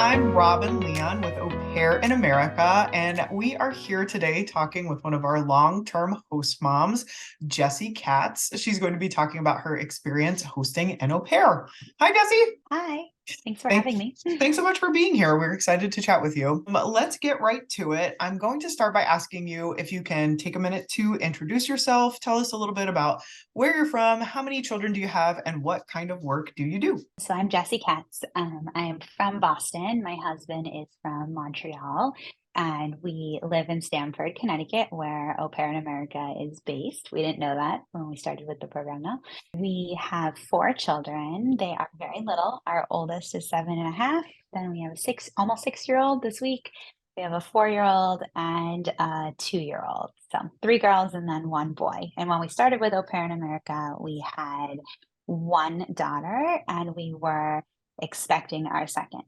I'm Robin Leon with Au Pair in America, and we are here today talking with one of our long-term host moms, Jessie Katz. She's going to be talking about her experience hosting an au pair. Hi, Jessie. Hi, thanks for Thank, having me. thanks so much for being here. We're excited to chat with you. Let's get right to it. I'm going to start by asking you if you can take a minute to introduce yourself, tell us a little bit about where you're from, how many children do you have, and what kind of work do you do? So I'm Jessie Katz. I am from Boston. My husband is from Montreal, and we live in Stamford, Connecticut, where Au Pair in America is based. We didn't know that when we started with the program, though. We have four children. They are very little. Our oldest is 7.5. Then we have a almost 6-year-old this week. We have a 4-year-old and a 2-year-old. So three girls and then one boy. And when we started with Au Pair in America, we had one daughter and we were expecting our second.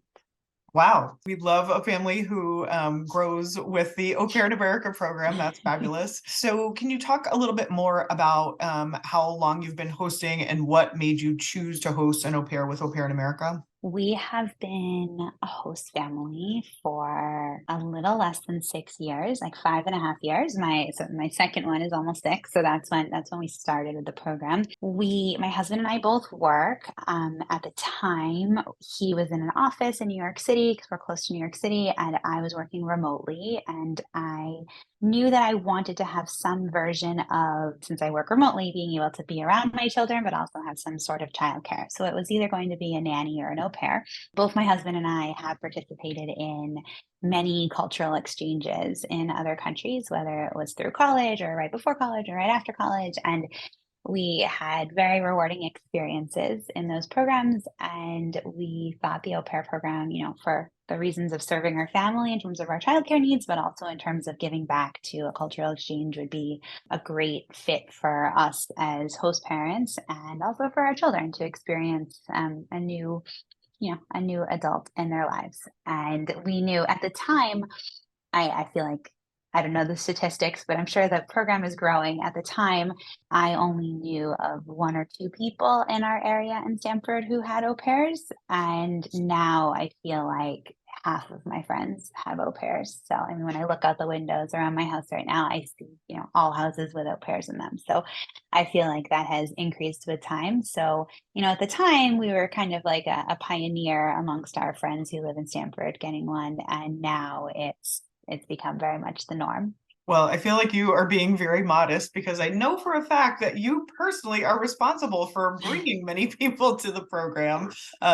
Wow, we love a family who grows with the Au Pair in America program. That's fabulous. So, can you talk a little bit more about how long you've been hosting and what made you choose to host an au pair with Au Pair in America? We have been a host family for a little less than 6 years, like 5.5 years. My second one is almost six, so that's when we started with the program. My husband and I both work. At the time, he was in an office in New York City because we're close to New York City, and I was working remotely. And I knew that I wanted to have some version of, since I work remotely, being able to be around my children, but also have some sort of childcare. So it was either going to be a nanny or an au pair. Both my husband and I have participated in many cultural exchanges in other countries, whether it was through college or right before college or right after college. And we had very rewarding experiences in those programs, and we thought the au pair program, for the reasons of serving our family in terms of our childcare needs, but also in terms of giving back to a cultural exchange, would be a great fit for us as host parents and also for our children to experience a new adult in their lives. And we knew at the time, I feel like, I don't know the statistics, but I'm sure the program is growing. At the time, I only knew of one or two people in our area in Stamford who had au pairs. And now I feel like half of my friends have au pairs. So, I mean, when I look out the windows around my house right now, I see, all houses with au pairs in them. So I feel like that has increased with time. So, at the time, we were kind of like a pioneer amongst our friends who live in Stamford getting one. And now it's become very much the norm. Well, I feel like you are being very modest because I know for a fact that you personally are responsible for bringing many people to the program.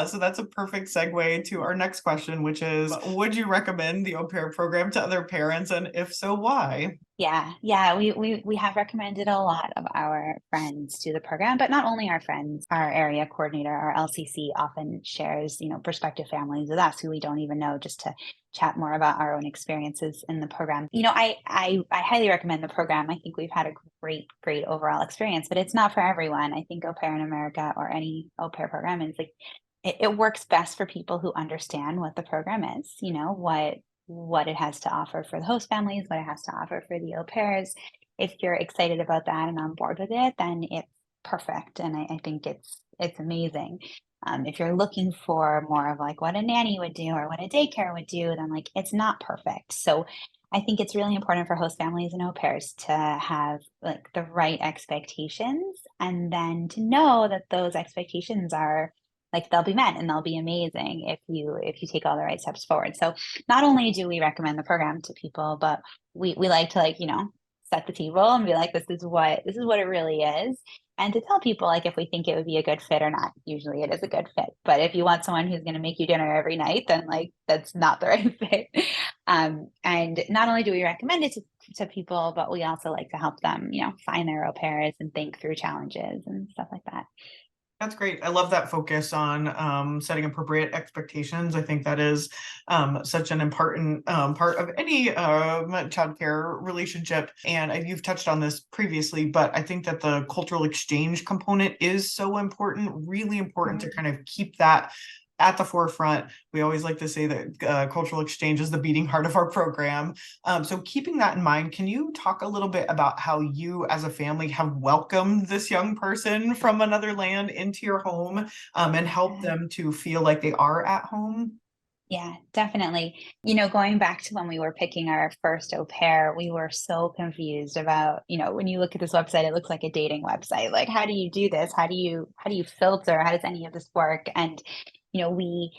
So that's a perfect segue to our next question, which is, would you recommend the au pair program to other parents? And if so, why? Yeah. We have recommended a lot of our friends to the program, but not only our friends. Our area coordinator, our LCC, often shares, prospective families with us who we don't even know, just to chat more about our own experiences in the program. I highly recommend the program. I think we've had a great overall experience, but it's not for everyone. I think Au Pair in America, or any au pair program, is like it works best for people who understand what the program is, what it has to offer for the host families, what it has to offer for the au pairs. If you're excited about that and on board with it, then it's perfect. And I think it's amazing. If you're looking for more of like what a nanny would do or what a daycare would do, then like it's not perfect. So I think it's really important for host families and au pairs to have like the right expectations, and then to know that those expectations are like they'll be met and they'll be amazing if you take all the right steps forward. So not only do we recommend the program to people, but we like to set the table and be like, this is what it really is. And to tell people like if we think it would be a good fit or not. Usually it is a good fit. But if you want someone who's going to make you dinner every night, then like that's not the right fit. And not only do we recommend it to people, but we also like to help them, find their au pairs and think through challenges and stuff like that. That's great. I love that focus on setting appropriate expectations. I think that is such an important part of any childcare relationship. And you've touched on this previously, but I think that the cultural exchange component is so important, really important to kind of keep that at the forefront. We always like to say that cultural exchange is the beating heart of our program. So keeping that in mind, can you talk a little bit about how you as a family have welcomed this young person from another land into your home and help them to feel like they are at home? Yeah, definitely. Going back to when we were picking our first au pair, we were so confused about, when you look at this website, it looks like a dating website. Like, how do you do this? How do you filter? How does any of this work? And, we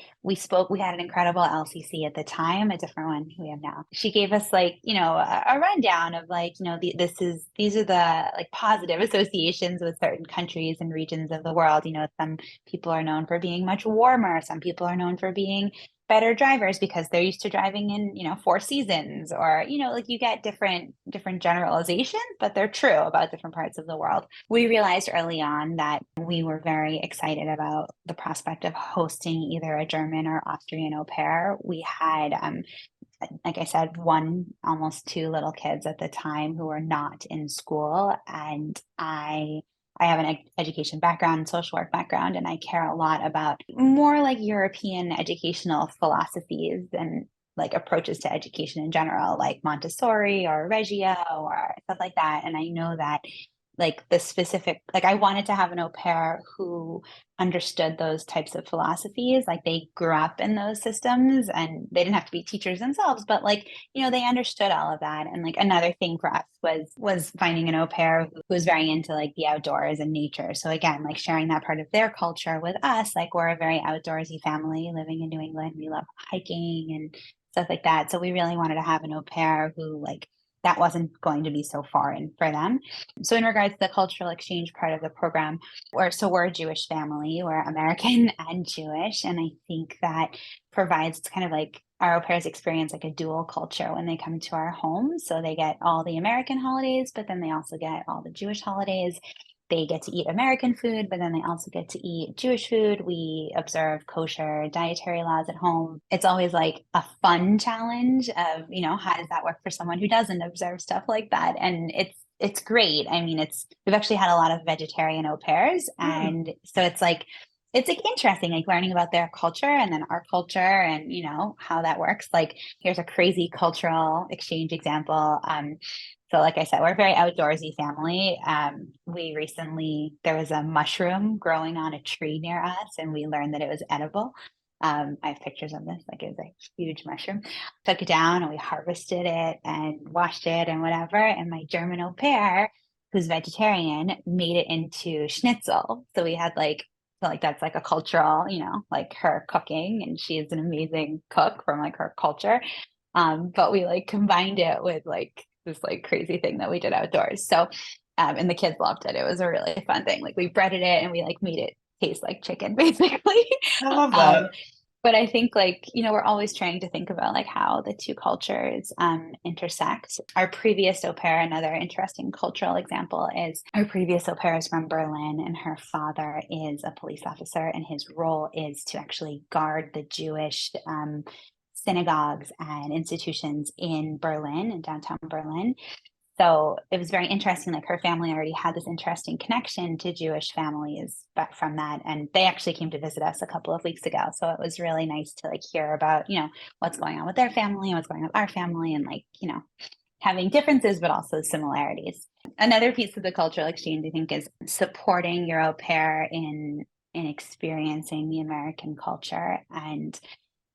had an incredible LCC at the time, a different one we have now. She gave us like, a rundown of like, these are the like positive associations with certain countries and regions of the world. Some people are known for being much warmer. Some people are known for being better drivers because they're used to driving in, four seasons, or, like you get different generalizations, but they're true about different parts of the world. We realized early on that we were very excited about the prospect of hosting either a German or Austrian au pair. We had, like I said, almost two little kids at the time who were not in school. And I have an education background, social work background, and I care a lot about more like European educational philosophies and like approaches to education in general, like Montessori or Reggio or stuff like that. And I know that like the specific, like I wanted to have an au pair who understood those types of philosophies. Like they grew up in those systems and they didn't have to be teachers themselves, but like, they understood all of that. And like another thing for us was finding an au pair who was very into like the outdoors and nature. So again, like sharing that part of their culture with us, like we're a very outdoorsy family living in New England. We love hiking and stuff like that. So we really wanted to have an au pair who like that wasn't going to be so foreign for them. So in regards to the cultural exchange part of the program, we're a Jewish family, we're American and Jewish, and I think that provides kind of like our au pairs experience like a dual culture when they come to our home. So they get all the American holidays, but then they also get all the Jewish holidays. They get to eat American food, but then they also get to eat Jewish food. We observe kosher dietary laws at home. It's always like a fun challenge of, how does that work for someone who doesn't observe stuff like that? And it's great. I mean, we've actually had a lot of vegetarian au pairs, Hmm. and so it's like interesting, like learning about their culture and then our culture and how that works. Like here's a crazy cultural exchange example. So like I said, we're a very outdoorsy family. There was a mushroom growing on a tree near us, and we learned that it was edible. I have pictures of this, like it was a huge mushroom. Took it down and we harvested it and washed it and whatever. And my German au pair, who's vegetarian, made it into schnitzel. So we had like that's like a cultural, like her cooking, and she is an amazing cook from like her culture. But we like combined it with like this like crazy thing that we did outdoors. So, and the kids loved it. It was a really fun thing. Like we breaded it and we like made it taste like chicken, basically. I love um, that. but I think like, we're always trying to think about like how the two cultures intersect. Our previous au pair, another interesting cultural example is our previous au pair is from Berlin, and her father is a police officer, and his role is to actually guard the Jewish synagogues and institutions in Berlin, in downtown Berlin. So it was very interesting. Like her family already had this interesting connection to Jewish families back from that. And they actually came to visit us a couple of weeks ago. So it was really nice to like hear about, what's going on with their family and what's going on with our family, and like, having differences, but also similarities. Another piece of the cultural exchange, I think, is supporting your au pair in experiencing the American culture. And,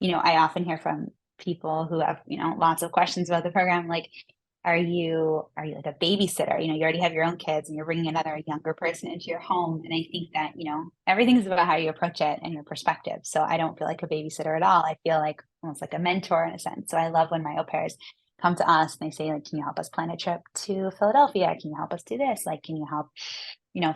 I often hear from people who have, lots of questions about the program, like, are you like a babysitter? You already have your own kids and you're bringing another younger person into your home. And I think that, everything's about how you approach it and your perspective. So I don't feel like a babysitter at all. I feel like almost like a mentor in a sense. So I love when my au pairs come to us and they say, like, can you help us plan a trip to Philadelphia? Can you help us do this? Like, can you help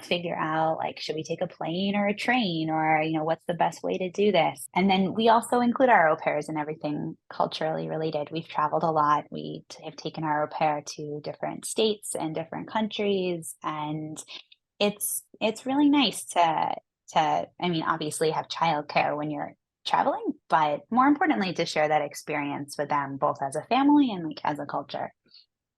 figure out like, should we take a plane or a train, or, what's the best way to do this? And then we also include our au pairs in everything culturally related. We've traveled a lot. We have taken our au pair to different states and different countries. And it's really nice I mean, obviously have childcare when you're traveling, but more importantly, to share that experience with them, both as a family and like as a culture.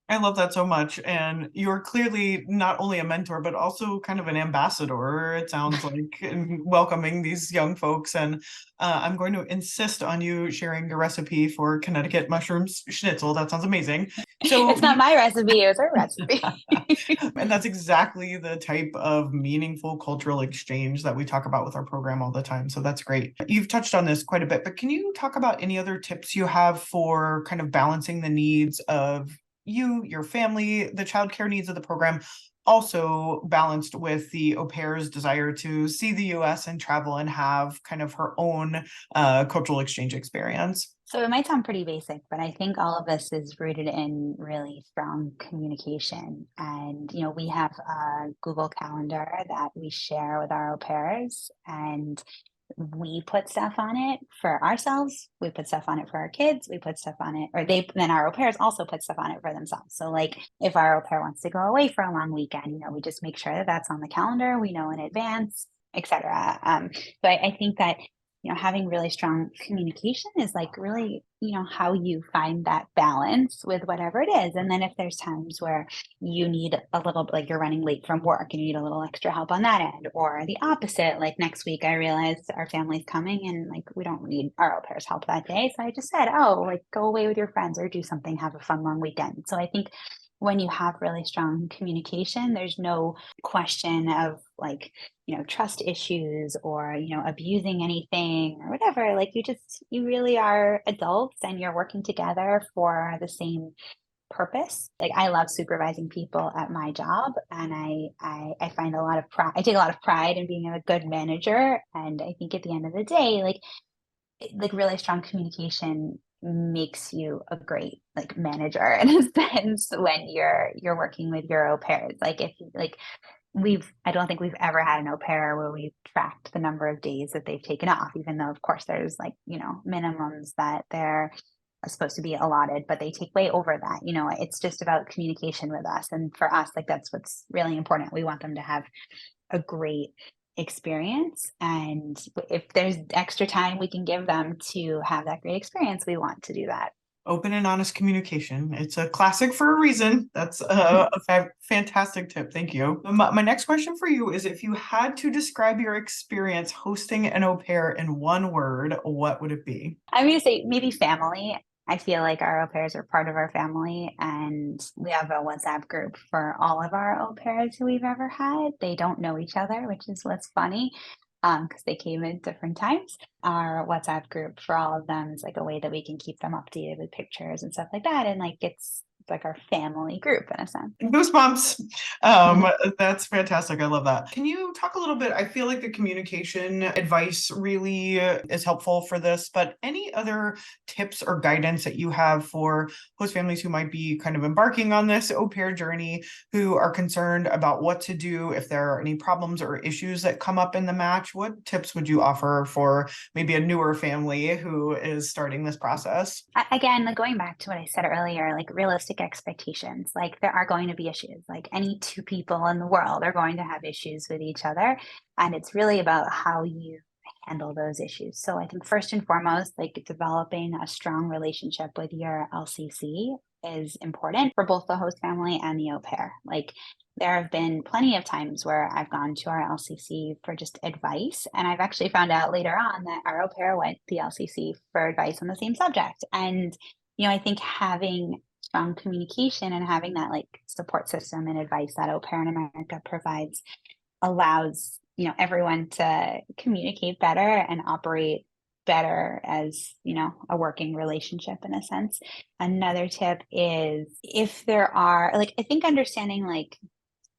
I love that so much. And you're clearly not only a mentor, but also kind of an ambassador, it sounds like, in welcoming these young folks. And I'm going to insist on you sharing the recipe for Connecticut mushroom schnitzel. That sounds amazing. So It's not my recipe, it was her recipe. and that's exactly the type of meaningful cultural exchange that we talk about with our program all the time. So that's great. You've touched on this quite a bit, but can you talk about any other tips you have for kind of balancing the needs of you, your family, the childcare needs of the program, also balanced with the au pair's desire to see the US and travel and have kind of her own cultural exchange experience? So it might sound pretty basic, but I think all of this is rooted in really strong communication. And, we have a Google Calendar that we share with our au pairs, and we put stuff on it for ourselves. We put stuff on it for our kids. We put stuff on it, or then our au pairs also put stuff on it for themselves. So, like, if our au pair wants to go away for a long weekend, we just make sure that that's on the calendar. We know in advance, etc. So I think that having really strong communication is like really, how you find that balance with whatever it is. And then if there's times where you need a little, like you're running late from work and you need a little extra help on that end, or the opposite, like next week I realized our family's coming and like we don't need our au pair's help that day. So I just said, oh, like go away with your friends or do something, have a fun long weekend. So I think when you have really strong communication, there's no question of like, trust issues or, abusing anything or whatever. Like you really are adults and you're working together for the same purpose. Like I love supervising people at my job, and I find a lot of pride. I take a lot of pride in being a good manager. And I think at the end of the day, like really strong communication makes you a great like manager in a sense when you're working with your au pairs. Like if like I don't think we've ever had an au pair where we've tracked the number of days that they've taken off, even though of course there's like, minimums that they're supposed to be allotted, but they take way over that. It's just about communication with us. And for us, like that's what's really important. We want them to have a great experience. And if there's extra time we can give them to have that great experience, we want to do that. Open and honest communication. It's a classic for a reason. That's fantastic tip. Thank you. My next question for you is, if you had to describe your experience hosting an au pair in one word, what would it be? I'm going to say maybe family. I feel like our au pairs are part of our family, and we have a WhatsApp group for all of our au pairs who we've ever had. They don't know each other, which is what's funny, because they came in different times. Our WhatsApp group for all of them is like a way that we can keep them updated with pictures and stuff like that. And like it's like our family group in a sense. Goosebumps. That's fantastic. I love that. Can you talk a little bit? I feel like the communication advice really is helpful for this, but any other tips or guidance that you have for host families who might be kind of embarking on this au pair journey, who are concerned about what to do if there are any problems or issues that come up in the match? What tips would you offer for maybe a newer family who is starting this process? Again, like going back to what I said earlier, like realistic expectations. Like there are going to be issues. Like any two people in the world are going to have issues with each other. And it's really about how you handle those issues. So I think first and foremost, like developing a strong relationship with your LCC is important for both the host family and the au pair. Like there have been plenty of times where I've gone to our LCC for just advice. And I've actually found out later on that our au pair went to the LCC for advice on the same subject. And, I think having strong communication and having that like support system and advice that Au Pair in America provides allows, everyone to communicate better and operate better as, a working relationship in a sense. Another tip is if there are like, I think understanding like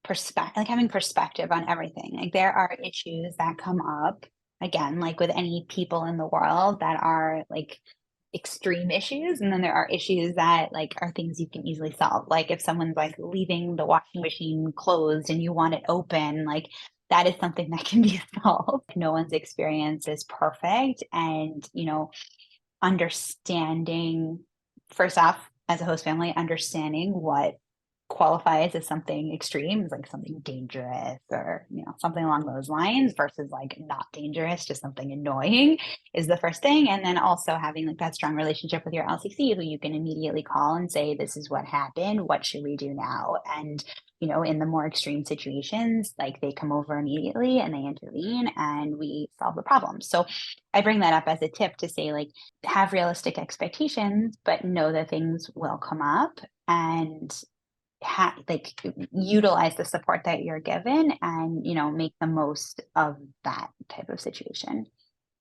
perspective, like having perspective on everything. Like there are issues that come up again, like with any people in the world that are like extreme issues, and then there are issues that like are things you can easily solve. Like if someone's like leaving the washing machine closed and you want it open, like that is something that can be solved. No one's experience is perfect, and understanding, first off, as a host family, understanding what qualifies as something extreme, like something dangerous or something along those lines versus like not dangerous, just something annoying is the first thing. And then also having like that strong relationship with your LCC who you can immediately call and say, this is what happened, what should we do now? And in the more extreme situations, like they come over immediately and they intervene and we solve the problem. So I bring that up as a tip to say, like, have realistic expectations, but know that things will come up, and like utilize the support that you're given, and make the most of that type of situation.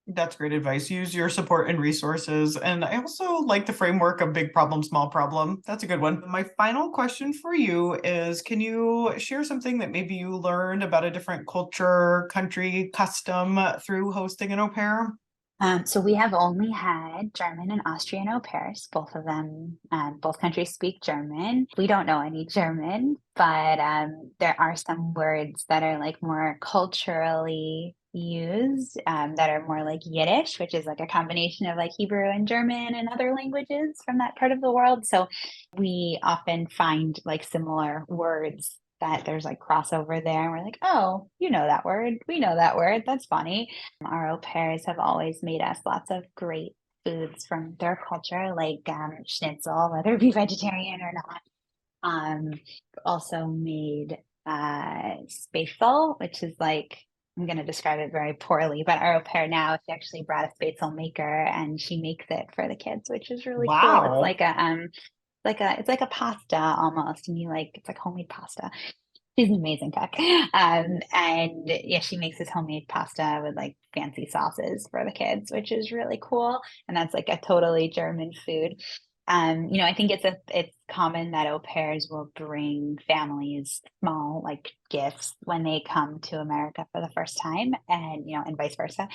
That's great advice. Use your support and resources. And I also like the framework of big problem, small problem. That's a good one. My final question for you is, can you share something that maybe you learned about a different culture, country, custom through hosting an au pair? So we have only had German and Austrian au pairs. Both of them, both countries speak German. We don't know any German, but there are some words that are like more culturally used, that are more like Yiddish, which is like a combination of like Hebrew and German and other languages from that part of the world. So we often find like similar words that there's like crossover there. And we're like, oh, you know that word. We know that word. That's funny. Our au pairs have always made us lots of great foods from their culture, like schnitzel, whether it be vegetarian or not. Um, also made spatzel, which is like, I'm going to describe it very poorly, but our au pair now, she actually brought a spatzel maker and she makes it for the kids, which is really cool. It's Wow. like a pasta almost, and it's like homemade pasta. She's an amazing cook. And yeah, she makes this homemade pasta with like fancy sauces for the kids, which is really cool. And that's like a totally German food. I think it's common that au pairs will bring families small like gifts when they come to America for the first time, and vice versa.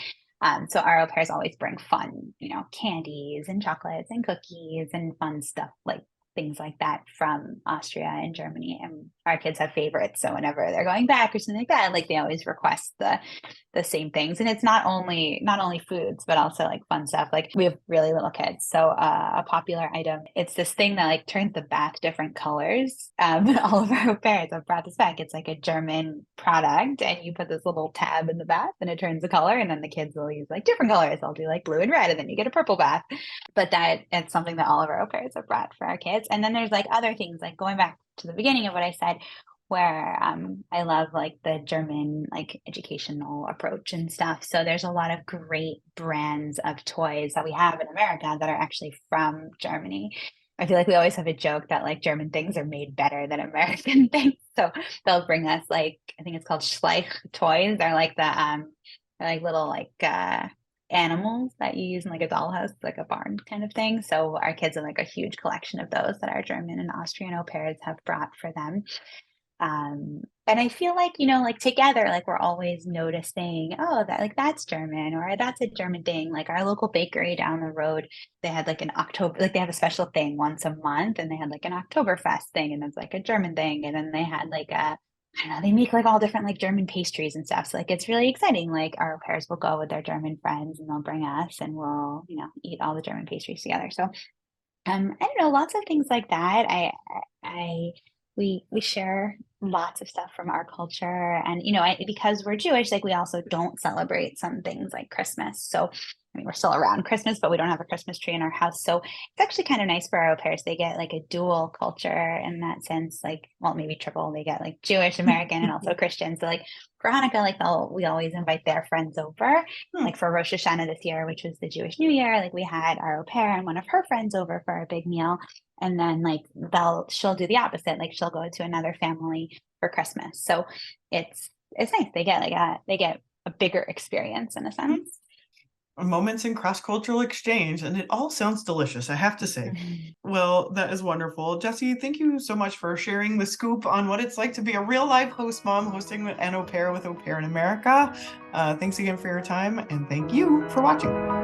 So our au pairs always bring fun, candies and chocolates and cookies and fun stuff like things like that from Austria and Germany. And our kids have favorites. So whenever they're going back or something like that, like they always request the same things. And it's not only foods, but also like fun stuff. Like we have really little kids. So a popular item, it's this thing that like turns the bath different colors. All of our parents have brought this back. It's like a German product, and you put this little tab in the bath and it turns the color, and then the kids will use like different colors. They'll do like blue and red, and then you get a purple bath. But that it's something that all of our au pairs have brought for our kids. And then there's like other things, like going back to the beginning of what I said, where I love like the German like educational approach and stuff. So there's a lot of great brands of toys that we have in America that are actually from Germany. I feel like we always have a joke that like German things are made better than American things. So they'll bring us like, I think it's called Schleich toys. They're like little like animals that you use in like a dollhouse, like a barn kind of thing. So our kids have like a huge collection of those that our German and Austrian au pairs have brought for them. And I feel like, like together, like we're always noticing, oh, that like that's German, or that's a German thing. Like our local bakery down the road, they had like an October, like they have a special thing once a month, and they had like an Oktoberfest thing, and it's like a German thing. And then they had like I don't know, they make like all different like German pastries and stuff. So like it's really exciting. Like our pairs will go with their German friends and they'll bring us, and we'll, eat all the German pastries together. So I don't know, lots of things like that. I we share lots of stuff from our culture, and because we're Jewish, like we also don't celebrate some things like Christmas. So I mean, we're still around Christmas, but we don't have a Christmas tree in our house. So it's actually kind of nice for our au pairs. They get like a dual culture in that sense, like, well, maybe triple. They get like Jewish, American, and also Christian. So like for Hanukkah, like we always invite their friends over. Like for Rosh Hashanah this year, which was the Jewish New Year, like we had our au pair and one of her friends over for a big meal. And then like she'll do the opposite. Like she'll go to another family for Christmas. So it's nice. They get a bigger experience in a sense. Moments in cross-cultural exchange, and it all sounds delicious, I have to say. Well, that is wonderful. Jessie, thank you so much for sharing the scoop on what it's like to be a real live host mom hosting an au pair with Au Pair in America. Thanks again for your time, and thank you for watching.